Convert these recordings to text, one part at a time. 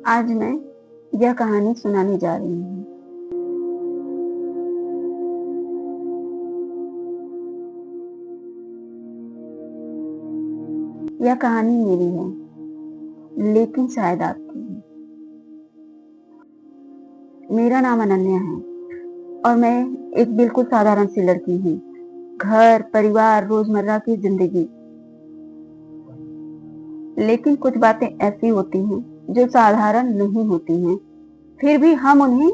आज मैं यह कहानी सुनाने जा रही हूँ। यह कहानी मेरी है, लेकिन शायद आपकी है। मेरा नाम अनन्या है और मैं एक बिल्कुल साधारण सी लड़की हूँ। घर, परिवार, रोजमर्रा की जिंदगी। लेकिन कुछ बातें ऐसी होती हैं जो साधारण नहीं होती हैं, फिर भी हम उन्हें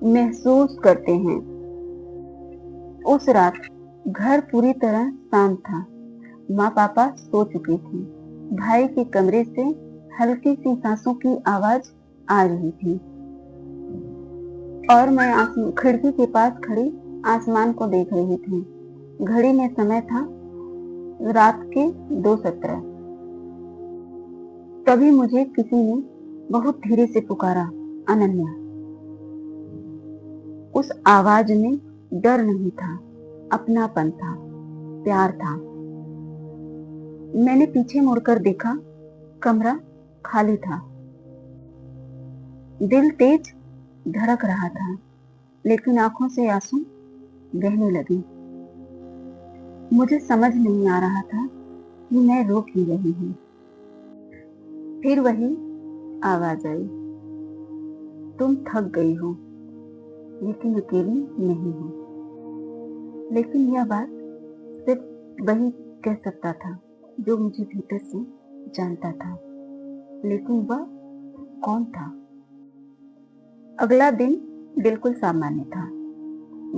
महसूस करते हैं। उस रात घर पूरी तरह शांत था। माँ पापा सो चुके थे। भाई के कमरे से हल्की सी सांसों की आवाज आ रही थी और मैं खिड़की के पास खड़ी आसमान को देख रही थी। घड़ी में समय था रात के 2:17। तभी मुझे किसी ने बहुत धीरे से पुकारा, अनन्या। उस आवाज में डर नहीं था, अपनापन था, प्यार था। मैंने पीछे मुड़कर देखा, कमरा खाली था। दिल तेज धड़क रहा था, लेकिन आंखों से आंसू बहने लगे। मुझे समझ नहीं आ रहा था कि मैं रो क्यों रही हूँ। फिर वही आवाज आई, तुम थक गई हो, लेकिन अकेली नहीं हो। लेकिन यह बात सिर्फ वही कह सकता था जो मुझे भीतर से जानता था। लेकिन वह कौन था? अगला दिन बिल्कुल सामान्य था।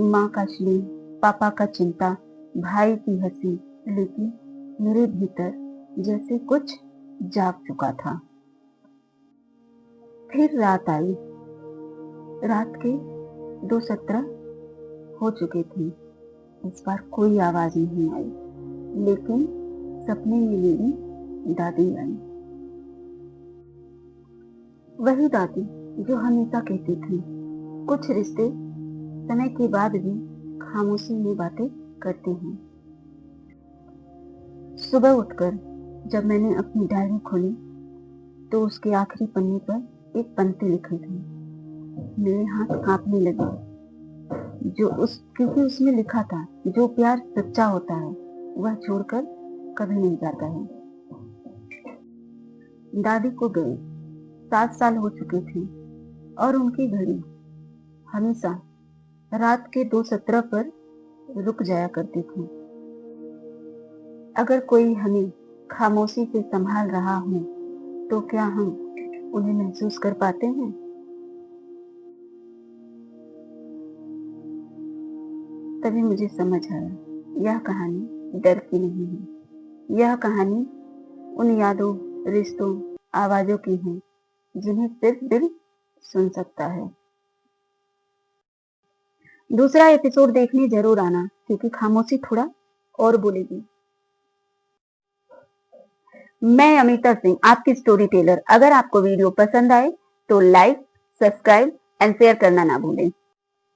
माँ का स्नेह, पापा का चिंता, भाई की हंसी, लेकिन मेरे भीतर जैसे कुछ जाग चुका था। फिर रात आई। रात के 2:17 हो चुके थे। इस बार कोई आवाज नहीं आई, लेकिन सपने में मेरी दादी आई। वही दादी जो हमेशा कहती थी, कुछ रिश्ते समय के बाद भी खामोशी में बातें करते हैं। सुबह उठकर जब मैंने अपनी डायरी खोली तो उसके आखिरी पन्ने पर एक पंक्ति लिखी थी। मेरे हाथ कांपने लगे, क्योंकि उसमें लिखा था, जो प्यार सच्चा होता है वह छोड़कर कभी नहीं जाता है। दादी को गए 7 साल हो चुके थे और उनकी घड़ी हमेशा रात के 2:17 पर रुक जाया करती थी। अगर कोई हमें खामोशी से संभाल रहा हो तो क्या हम उन्हें महसूस कर पाते हैं? तभी मुझे समझ आया, यह कहानी डर की नहीं है। यह कहानी उन यादों, रिश्तों, आवाजों की है जिन्हें सिर्फ दिल सुन सकता है। दूसरा एपिसोड देखने जरूर आना, क्योंकि खामोशी थोड़ा और बोलेगी। मैं अमिता सिंह, आपकी स्टोरी टेलर। अगर आपको वीडियो पसंद आए तो लाइक, सब्सक्राइब एंड शेयर करना ना भूलें।